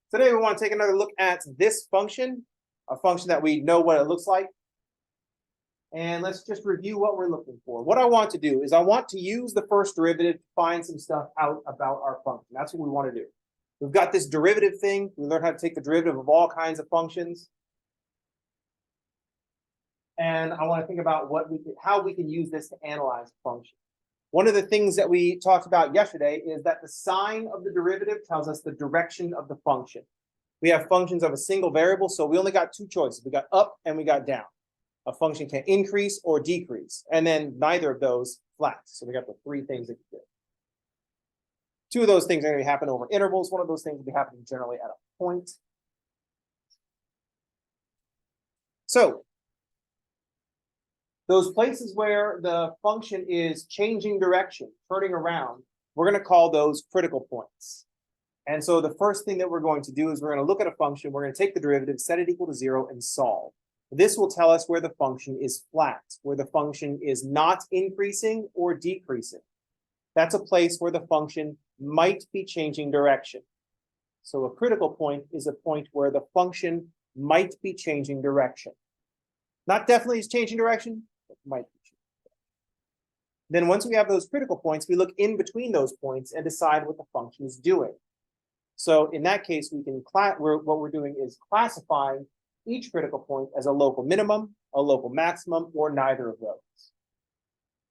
Today we want to take another look at this function, a function that we know what it looks like. And let's just review what we're looking for. What I want to do is I want to use the first derivative to find some stuff out about our function. That's what we want to do. We've got this derivative thing. We learned how to take the derivative of all kinds of functions. And I want to think about how we can use this to analyze a function. One of the things that we talked about yesterday is that the sign of the derivative tells us the direction of the function. We have functions of a single variable, so we only got two choices. We got up and we got down. A function can increase or decrease, and then neither of those flat. So we got the three things that you do. Two of those things are going to happen over intervals. One of those things will be happening generally at a point. So those places where the function is changing direction, turning around, we're going to call those critical points. And so the first thing that we're going to do is we're going to look at a function. We're going to take the derivative, set it equal to 0, and solve. This will tell us where the function is flat, where the function is not increasing or decreasing. That's a place where the function might be changing direction. So a critical point is a point where the function might be changing direction. Not definitely is changing direction, but might be changing direction. Then once we have those critical points, we look in between those points and decide what the function is doing. So in that case, we can what we're doing is classifying each critical point as a local minimum, a local maximum, or neither of those.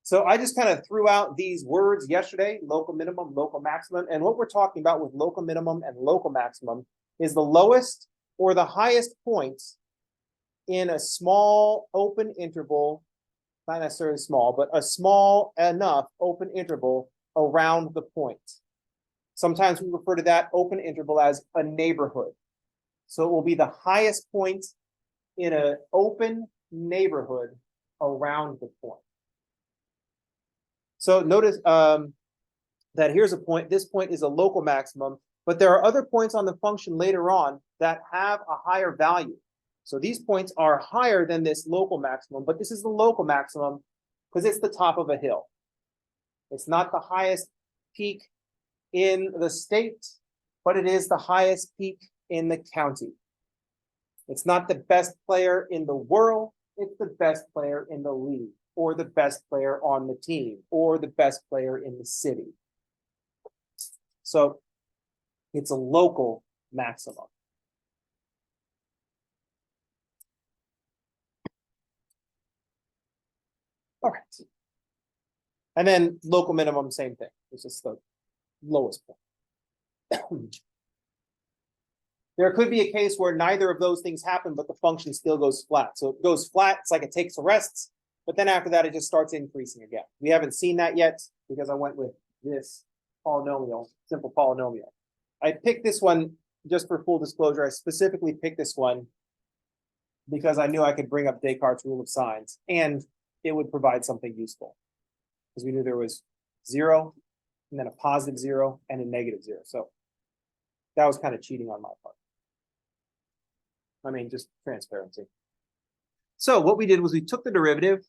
So I just kind of threw out these words yesterday, local minimum, local maximum. And what we're talking about with local minimum and local maximum is the lowest or the highest points in a small open interval, not necessarily small, but a small enough open interval around the point. Sometimes we refer to that open interval as a neighborhood. So it will be the highest point in an open neighborhood around the point. So notice that here's a point. This point is a local maximum, but there are other points on the function later on that have a higher value. So these points are higher than this local maximum, but this is the local maximum because it's the top of a hill. It's not the highest peak in the state, but it is the highest peak in the county. It's not the best player in the world, it's the best player in the league, or the best player on the team, or the best player in the city. So it's a local maximum. All right. And then local minimum, same thing. It's just the lowest point. There could be a case where neither of those things happen, but the function still goes flat. So it goes flat, it's like it takes a rest, but then after that, it just starts increasing again. We haven't seen that yet because I went with this polynomial, simple polynomial. I picked this one, just for full disclosure, I specifically picked this one because I knew I could bring up Descartes' rule of signs and it would provide something useful. Because we knew there was 0, and then a positive 0, and a negative 0. So that was kind of cheating on my part. I mean, just transparency. So what we did was we took the derivative.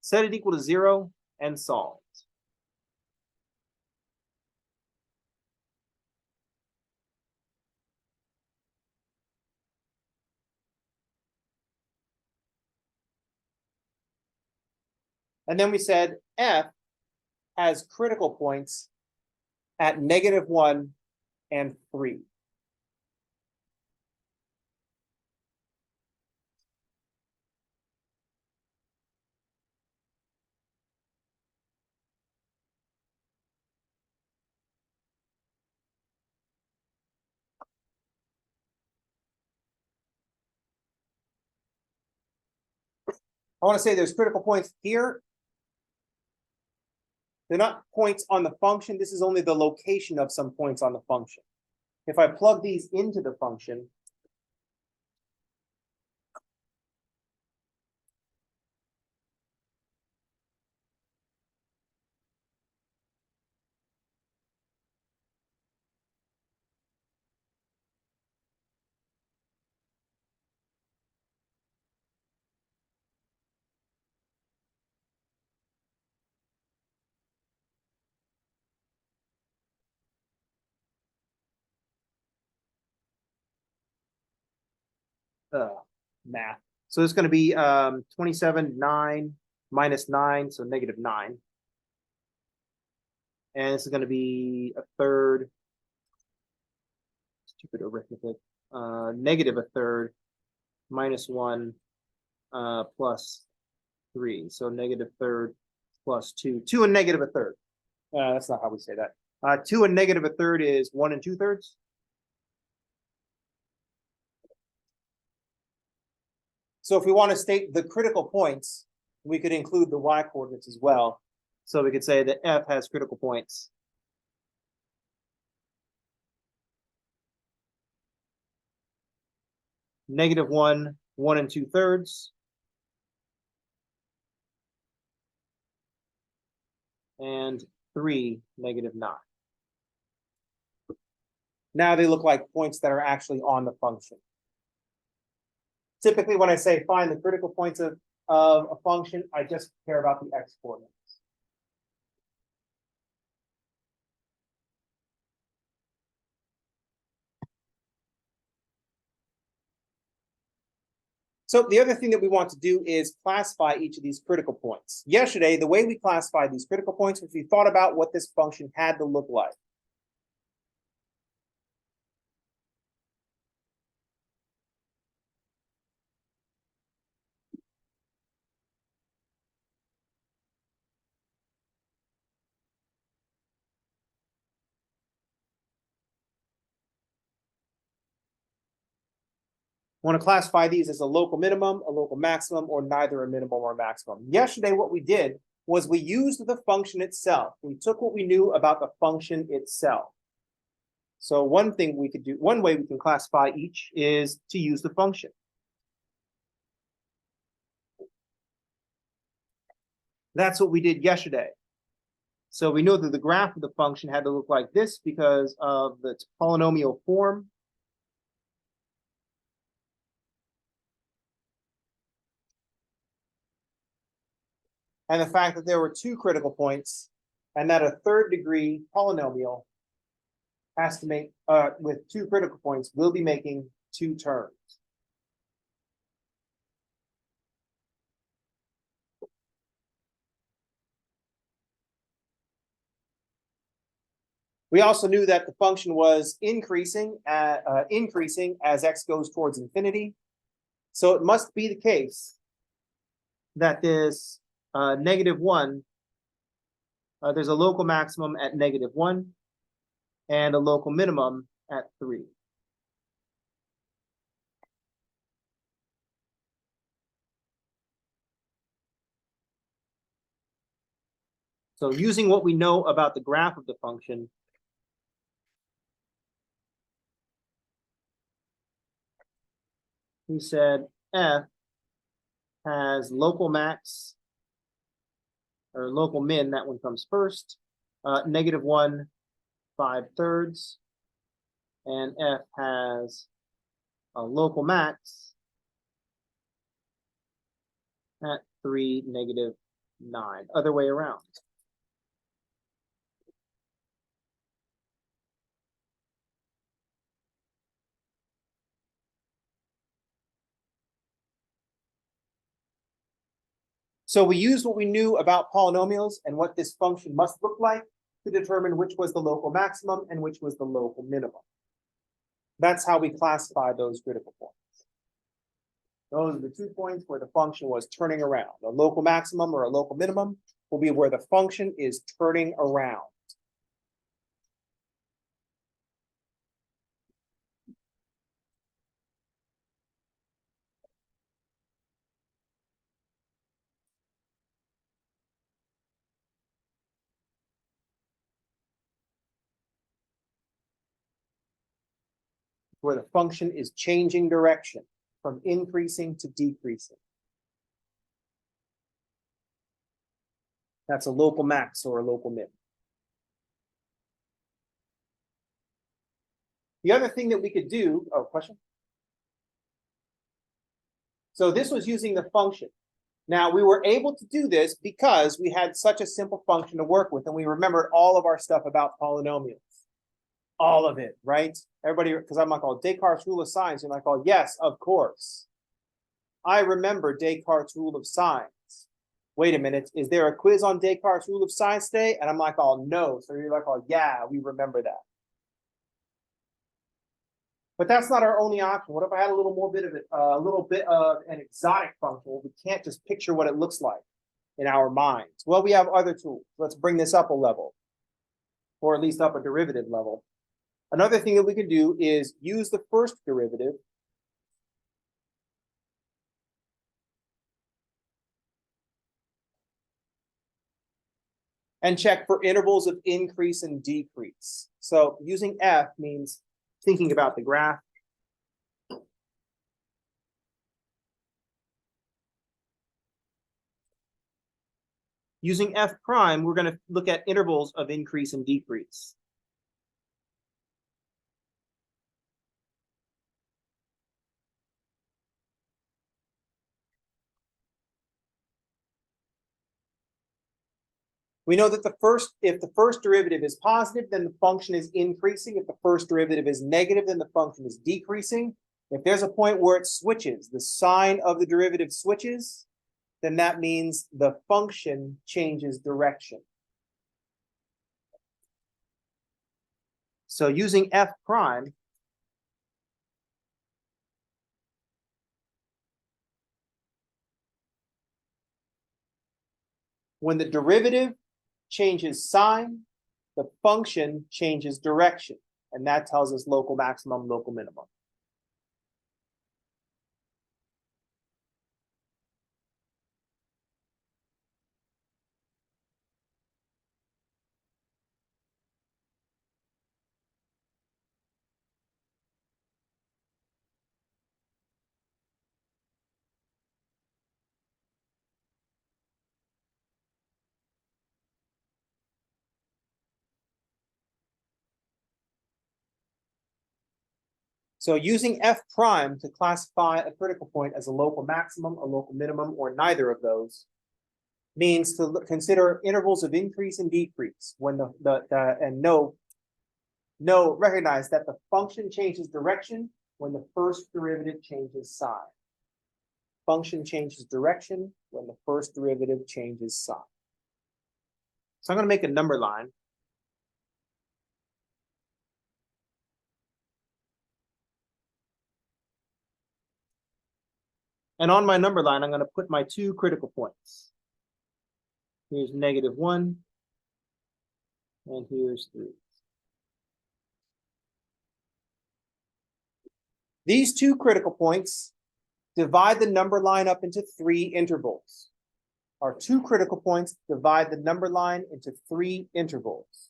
Set it equal to 0 and solved. And then we said f has critical points at -1 and 3. I want to say there's critical points here. They're not points on the function. This is only the location of some points on the function. If I plug these into the function, math. So it's going to be 27, 9 minus 9, so negative 9. And this is going to be a third. Stupid arithmetic. Negative a third minus 1 plus 3. So negative third plus 2. 2 and negative a third. That's not how we say that. 2 and negative a third is 1 and 2/3. So if we want to state the critical points, we could include the y coordinates as well. So we could say that F has critical points. Negative 1, 1 and 2/3. And 3, negative 9. Now they look like points that are actually on the function. Typically, when I say find the critical points of a function, I just care about the x coordinates. So the other thing that we want to do is classify each of these critical points. Yesterday, the way we classified these critical points was we thought about what this function had to look like. Want to classify these as a local minimum, a local maximum, or neither a minimum or maximum. Yesterday, what we did was we used the function itself. We took what we knew about the function itself. So one thing we could do, one way we can classify each is to use the function. That's what we did yesterday. So we know that the graph of the function had to look like this because of its polynomial form. And the fact that there were 2 critical points and that a third degree polynomial has to make, with 2 critical points, we'll be making 2 terms. We also knew that the function was increasing as x goes towards infinity. So it must be the case that this negative 1, there's a local maximum at negative 1 and a local minimum at 3. So using what we know about the graph of the function, we said F has local max or local min, that one comes first, negative 1, 5/3, and F has a local max at 3, negative 9, other way around. So we used what we knew about polynomials and what this function must look like to determine which was the local maximum and which was the local minimum. That's how we classify those critical points. Those are the 2 points where the function was turning around. A local maximum or a local minimum will be where the function is turning around. Where the function is changing direction from increasing to decreasing. That's a local max or a local min. The other thing that we could do, question? So this was using the function. Now we were able to do this because we had such a simple function to work with and we remembered all of our stuff about polynomials. All of it, right? Everybody, because I'm like, oh, Descartes' rule of signs. You're like, oh, yes, of course. I remember Descartes' rule of signs. Wait a minute, is there a quiz on Descartes' rule of signs today? And I'm like, oh, no. So you're like, oh, yeah, we remember that. But that's not our only option. What if I had a little more bit of it, a little bit of an exotic function? We can't just picture what it looks like in our minds. Well, we have other tools. Let's bring this up a level, or at least up a derivative level. Another thing that we can do is use the first derivative and check for intervals of increase and decrease. So using F means thinking about the graph. Using F prime, we're going to look at intervals of increase and decrease. We know that if the first derivative is positive, then the function is increasing. If the first derivative is negative, then the function is decreasing. If there's a point where it switches, the sign of the derivative switches, then that means the function changes direction. So using F prime, when the derivative changes sign, the function changes direction. And that tells us local maximum, local minimum. So using F prime to classify a critical point as a local maximum, a local minimum, or neither of those means to consider intervals of increase and decrease when recognize that the function changes direction when the first derivative changes sign. Function changes direction when the first derivative changes sign. So I'm going to make a number line. And on my number line, I'm going to put my two critical points. Here's -1, and here's 3. These two critical points divide the number line up into 3 intervals. Our two critical points divide the number line into 3 intervals.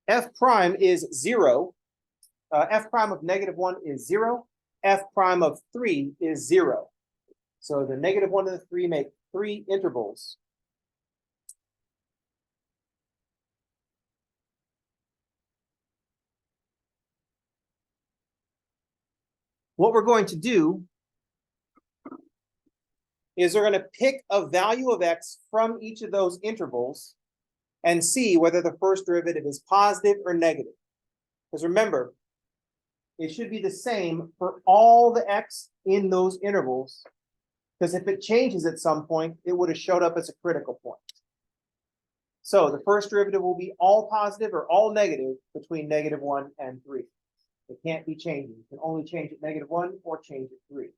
F prime is 0. F prime of -1 is 0. F prime of 3 is 0. So the -1 and the 3 make 3 intervals. What we're going to do is we're going to pick a value of x from each of those intervals and see whether the first derivative is positive or negative. Because remember, it should be the same for all the x in those intervals, because if it changes at some point, it would have showed up as a critical point. So the first derivative will be all positive or all negative between -1 and 3. It can't be changing. You can only change at -1 or change at 3.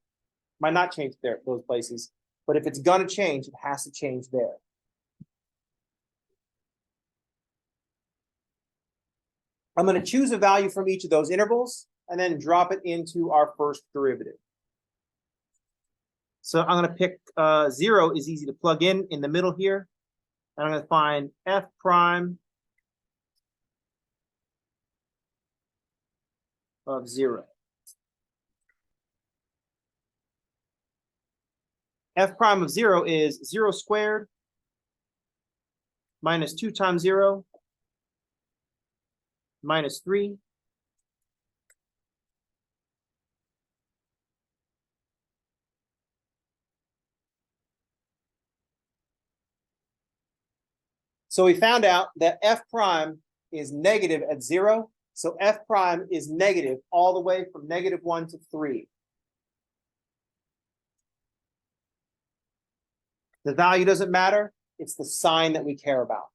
Might not change there, those places, but if it's going to change, it has to change there. I'm going to choose a value from each of those intervals and then drop it into our first derivative. So I'm going to pick 0 is easy to plug in the middle here. And I'm going to find F prime of 0. F prime of 0 is 0 squared minus 2 times 0 minus 3 So we found out that f prime is negative at 0. So f prime is negative all the way from -1 to 3. The value doesn't matter. It's the sign that we care about.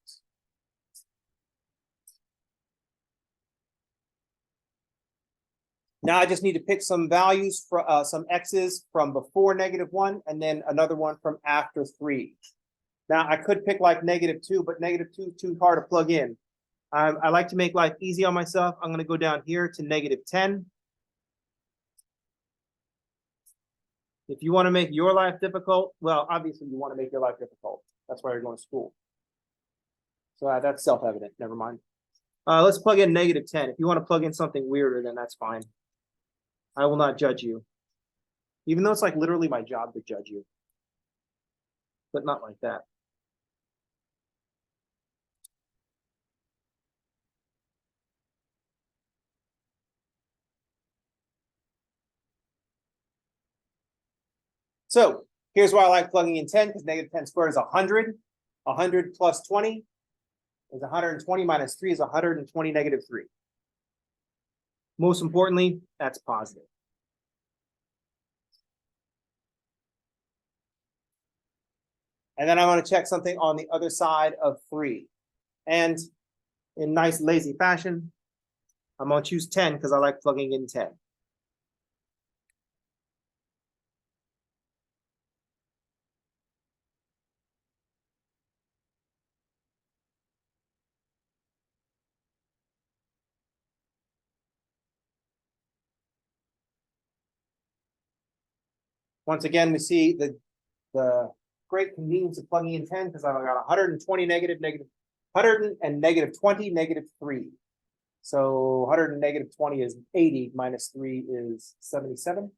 Now I just need to pick some values for some x's from before -1 and then another one from after 3. Now I could pick like -2, but -2 is too hard to plug in. I like to make life easy on myself. I'm going to go down here to -10. If you want to make your life difficult, well, obviously you want to make your life difficult. That's why you're going to school. So that's self-evident. Never mind. Let's plug in -10. If you want to plug in something weirder, then that's fine. I will not judge you. Even though it's like literally my job to judge you. But not like that. So here's why I like plugging in 10, because -10 squared is 100. 100 plus 20 is 120 minus 3 is 120 -3. Most importantly, that's positive. And then I want to check something on the other side of 3. And in nice lazy fashion, I'm going to choose 10 because I like plugging in 10. Once again, we see the great convenience of plugging in 10 because I've got 120 negative, 100 and -20, -3. So 100 and -20 is 80 minus 3 is 77.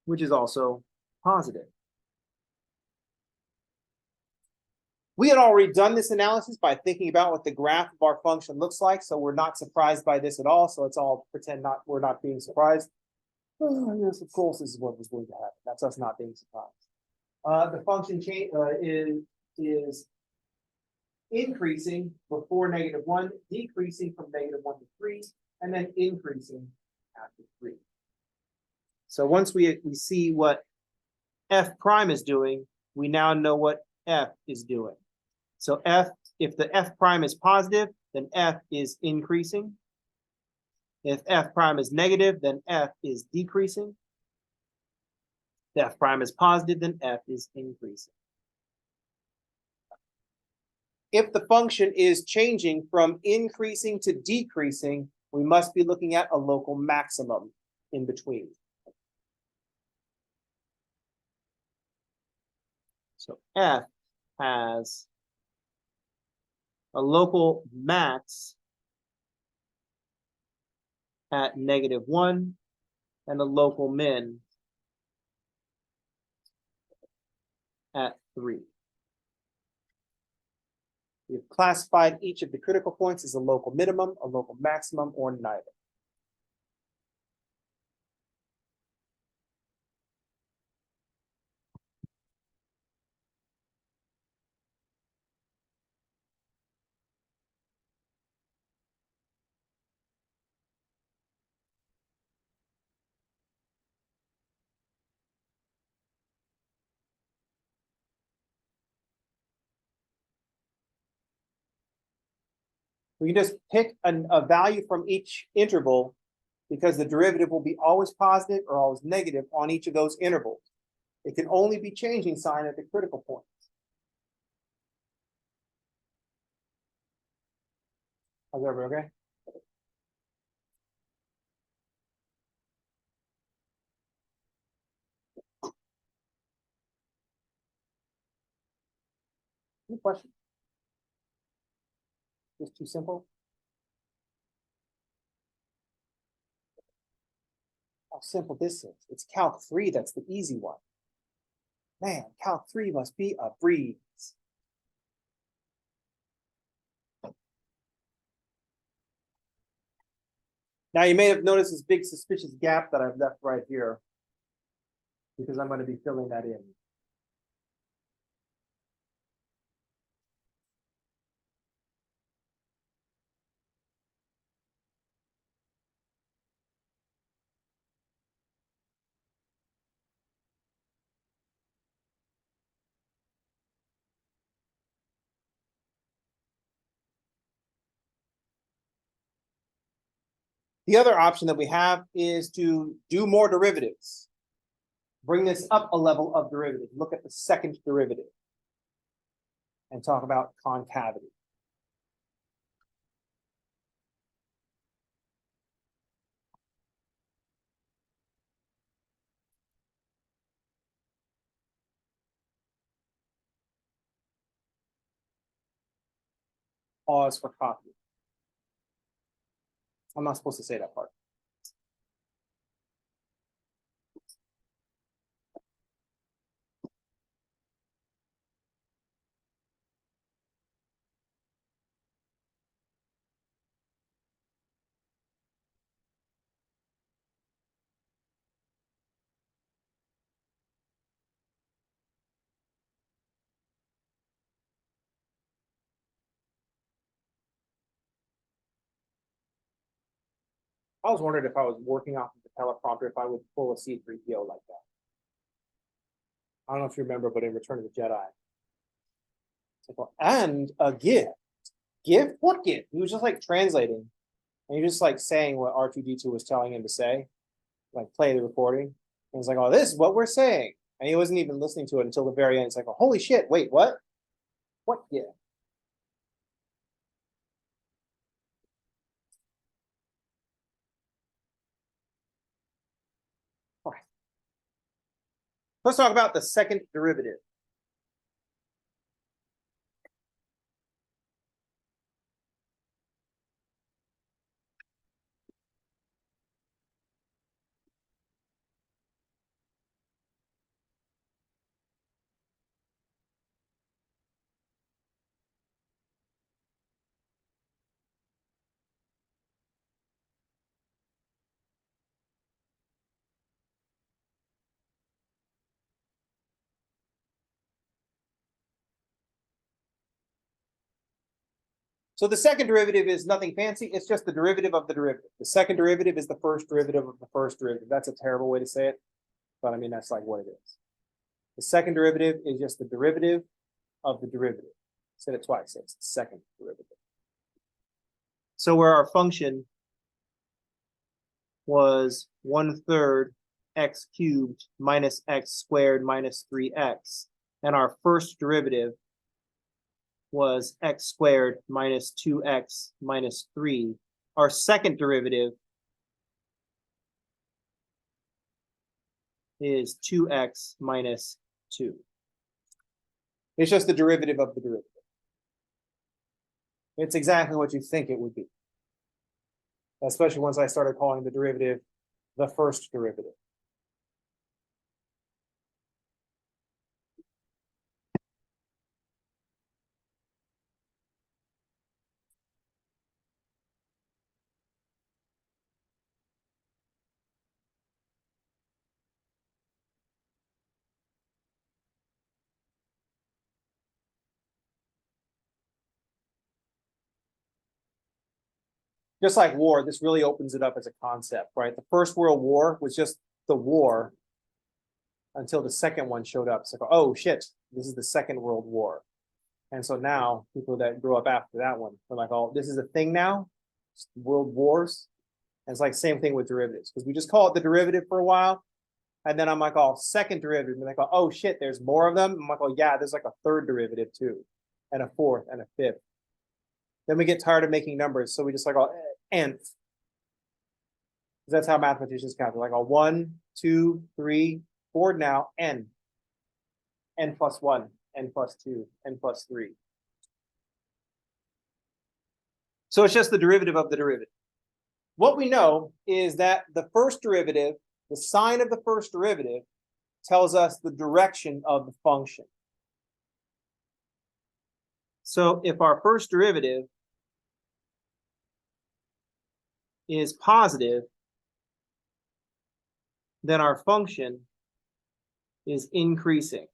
Which is also positive. We had already done this analysis by thinking about what the graph of our function looks like, so we're not surprised by this at all. So let's all pretend we're not being surprised. Oh, yes, of course, this is what was going to happen. That's us not being surprised. The function change is increasing before -1, decreasing from -1 to 3, and then increasing after 3. So once we see what f prime is doing, we now know what f is doing. So if the f prime is positive, then f is increasing. If f prime is negative, then f is decreasing. If f prime is positive, then f is increasing. If the function is changing from increasing to decreasing, we must be looking at a local maximum in between. So f has a local max at -1 and a local min at 3. We've classified each of the critical points as a local minimum, a local maximum, or neither. We can just pick a value from each interval because the derivative will be always positive or always negative on each of those intervals. It can only be changing sign at the critical points. How's everybody okay? Any question? Just too simple? How simple this is. It's Calc 3 that's the easy one. Man, Calc 3 must be a breeze. Now you may have noticed this big suspicious gap that I've left right here because I'm going to be filling that in. The other option that we have is to do more derivatives. Bring this up a level of derivative. Look at the second derivative and talk about concavity. Pause for copy. I'm not supposed to say that part. I was wondering if I was working off of the teleprompter, if I would pull a C3PO like that. I don't know if you remember, but in Return of the Jedi. It's like, and a gift. Gift? What gift? He was just like translating. And he was just like saying what R2D2 was telling him to say. Like play the recording. And he's like, oh, this is what we're saying. And he wasn't even listening to it until the very end. It's like, oh, holy shit, wait, what? What gift? All right. Let's talk about the second derivative. So the second derivative is nothing fancy. It's just the derivative of the derivative. The second derivative is the first derivative of the first derivative. That's a terrible way to say it, but I mean, that's like what it is. The second derivative is just the derivative of the derivative. I said it twice, so it's the second derivative. So where our function was 1/3 x cubed minus x squared minus 3x, and our first derivative was x squared minus 2x minus 3. Our second derivative is 2x minus 2. It's just the derivative of the derivative. It's exactly what you think it would be. Especially once I started calling the derivative the first derivative. Just like war, this really opens it up as a concept, right? The First World War was just the war until the second one showed up. It's like, oh shit, this is the Second World War. And so now people that grew up after that one are like, oh, this is a thing now, world wars. And it's like same thing with derivatives, because we just call it the derivative for a while. And then I'm like, oh, second derivative. And they go, oh shit, there's more of them. I'm like, oh yeah, there's like a third derivative too, and a fourth and a fifth. Then we get tired of making numbers. So we just like, oh, nth. That's how mathematicians count. They're like, oh, 1, 2, 3, 4 now, n. N plus 1, n plus 2, n plus 3. So it's just the derivative of the derivative. What we know is that the first derivative, the sign of the first derivative, tells us the direction of the function. So if our first derivative is positive, then our function is increasing.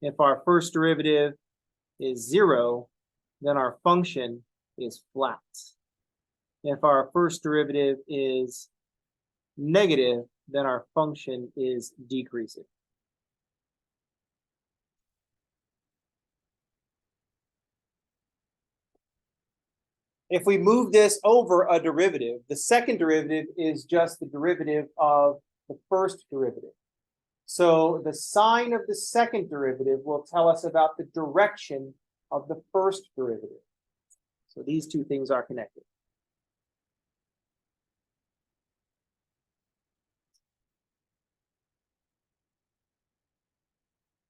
If our first derivative is 0, then our function is flat. If our first derivative is negative, then our function is decreasing. If we move this over a derivative, the second derivative is just the derivative of the first derivative. So the sign of the second derivative will tell us about the direction of the first derivative. So these two things are connected.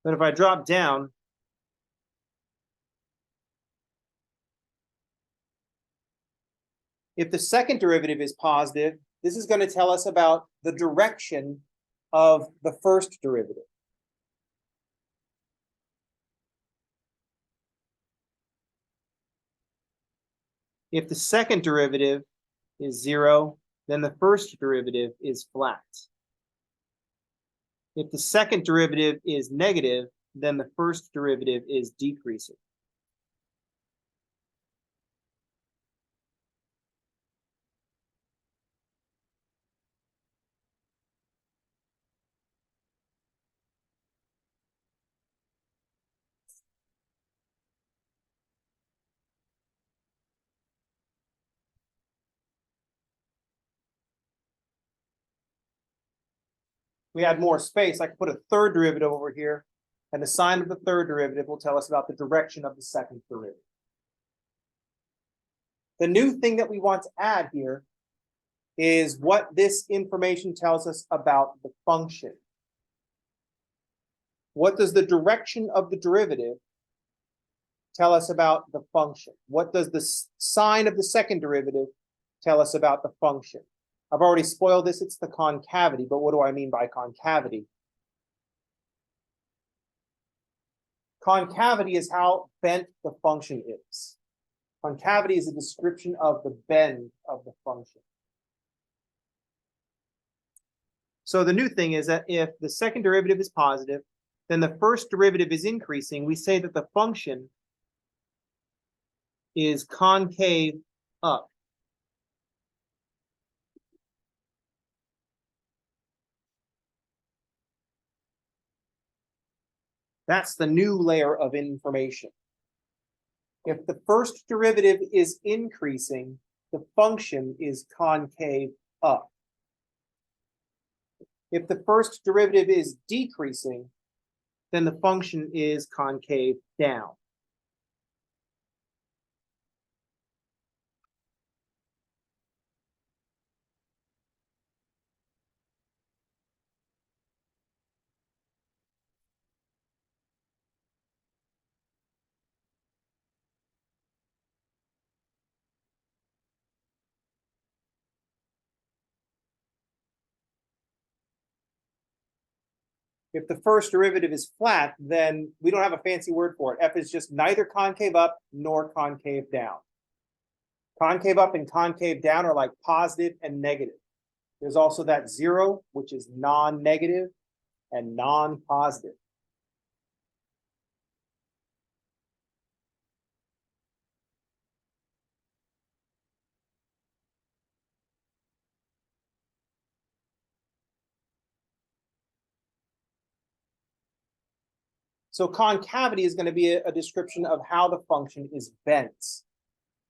But if I drop down, if the second derivative is positive, this is going to tell us about the direction of the first derivative. If the second derivative is 0, then the first derivative is flat. If the second derivative is negative, then the first derivative is decreasing. We had more space, I could put a third derivative over here, and the sign of the third derivative will tell us about the direction of the second derivative. The new thing that we want to add here is what this information tells us about the function. What does the direction of the derivative tell us about the function? What does the sign of the second derivative tell us about the function? I've already spoiled this, it's the concavity, but what do I mean by concavity? Concavity is how bent the function is. Concavity is a description of the bend of the function. So the new thing is that if the second derivative is positive, then the first derivative is increasing. We say that the function is concave up. That's the new layer of information. If the first derivative is increasing, the function is concave up. If the first derivative is decreasing, then the function is concave down. If the first derivative is flat, then we don't have a fancy word for it. F is just neither concave up nor concave down. Concave up and concave down are like positive and negative. There's also that 0, which is non-negative and non-positive. So concavity is going to be a description of how the function is bent.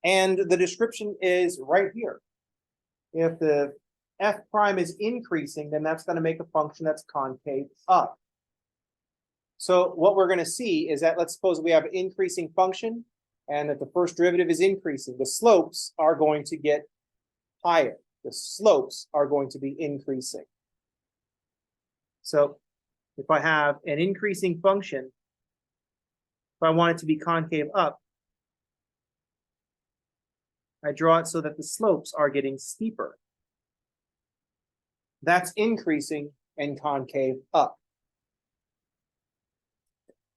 And the description is right here. If the f prime is increasing, then that's going to make a function that's concave up. So what we're going to see is that, let's suppose we have an increasing function and that the first derivative is increasing. The slopes are going to get higher. The slopes are going to be increasing. So if I have an increasing function, if I want it to be concave up, I draw it so that the slopes are getting steeper. That's increasing and concave up.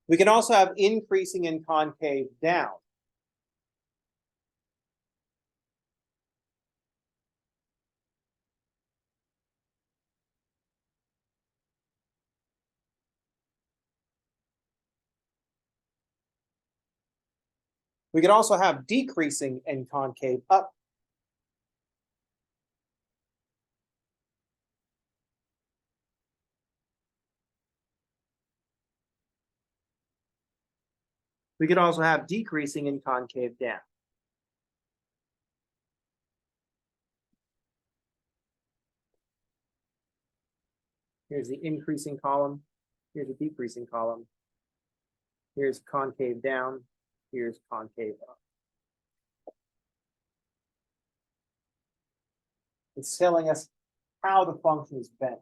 We can also have increasing and concave down. We can also have decreasing and concave up. We could also have decreasing and concave down. Here's the increasing column. Here's a decreasing column. Here's concave down. Here's concave up. It's telling us how the function is bent.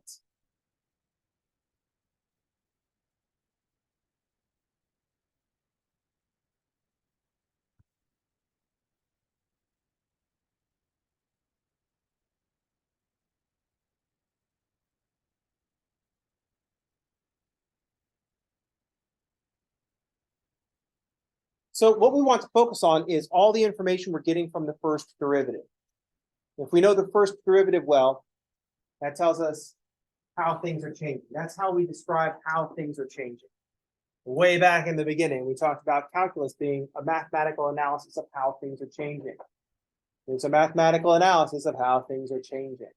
So what we want to focus on is all the information we're getting from the first derivative. If we know the first derivative well, that tells us how things are changing. That's how we describe how things are changing. Way back in the beginning, we talked about calculus being a mathematical analysis of how things are changing. It's a mathematical analysis of how things are changing.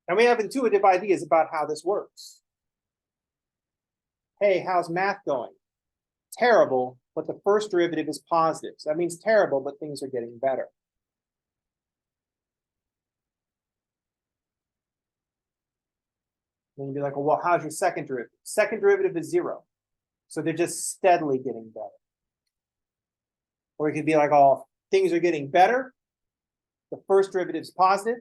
And we have intuitive ideas about how this works. Hey, how's math going? Terrible, but the first derivative is positive. So that means terrible, but things are getting better. Then you'd be like, well, how's your second derivative? Second derivative is 0. So they're just steadily getting better. Or it could be like, oh, things are getting better. The first derivative is positive,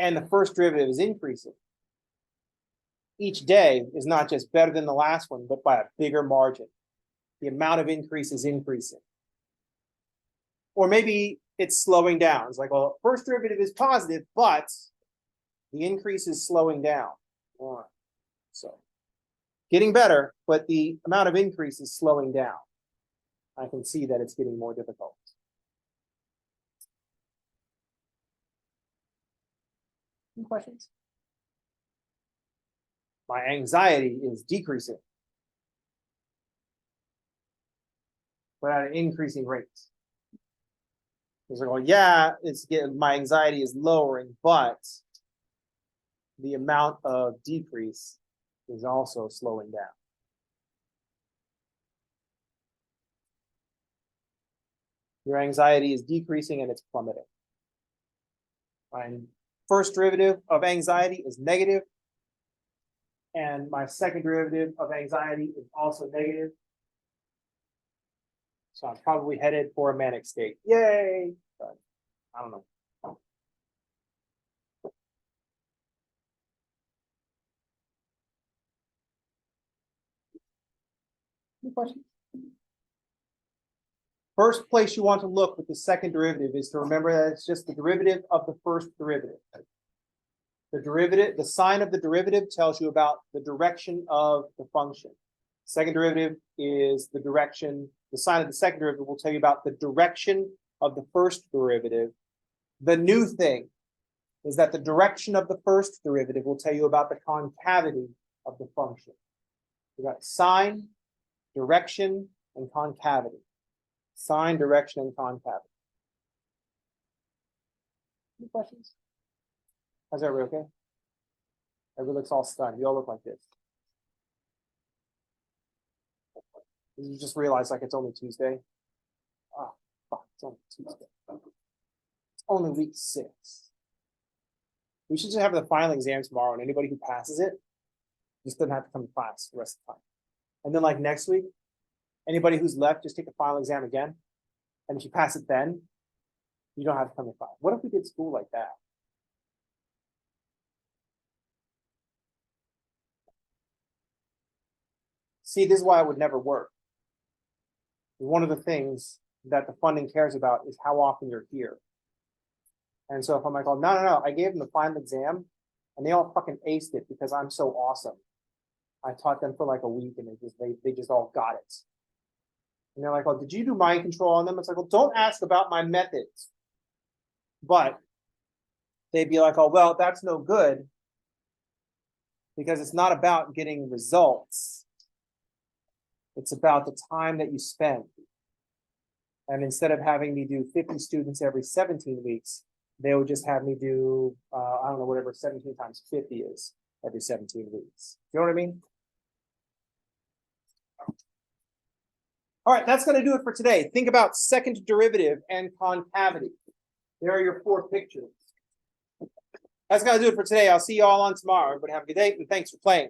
and the first derivative is increasing. Each day is not just better than the last one, but by a bigger margin. The amount of increase is increasing. Or maybe it's slowing down. It's like, well, first derivative is positive, but the increase is slowing down. All right. So getting better, but the amount of increase is slowing down. I can see that it's getting more difficult. Any questions? My anxiety is decreasing, but at an increasing rate. Because they're going, yeah, my anxiety is lowering, but the amount of decrease is also slowing down. Your anxiety is decreasing and it's plummeting. My first derivative of anxiety is negative, and my second derivative of anxiety is also negative. So I'm probably headed for a manic state. Yay! But I don't know. Any questions? First place you want to look with the second derivative is to remember that it's just the derivative of the first derivative. The derivative, the sign of the derivative tells you about the direction of the function. Second derivative is the direction. The sign of the second derivative will tell you about the direction of the first derivative. The new thing is that the direction of the first derivative will tell you about the concavity of the function. We got sign, direction, and concavity. Sign, direction, and concavity. Any questions? How's everybody okay? Everybody looks all stunned. You all look like this. You just realize like it's only Tuesday. Oh, fuck, it's only Tuesday. It's only week 6. We should just have the final exam tomorrow, and anybody who passes it just doesn't have to come to class the rest of the time. And then like next week, anybody who's left, just take the final exam again. And if you pass it then, you don't have to come to class. What if we did school like that? See, this is why it would never work. One of the things that the funding cares about is how often you're here. And so if I'm like, oh, no, I gave them the final exam and they all fucking aced it because I'm so awesome. I taught them for like a week and they just all got it. And they're like, oh, did you do mind control on them? It's like, well, don't ask about my methods. But they'd be like, oh, well, that's no good because it's not about getting results. It's about the time that you spend. And instead of having me do 50 students every 17 weeks, they would just have me do, I don't know, whatever 17 times 50 is every 17 weeks. You know what I mean? All right, that's gonna do it for today. Think about second derivative and concavity. There are your 4 pictures. That's gonna do it for today. I'll see you all on tomorrow. Everybody have a good day, and thanks for playing.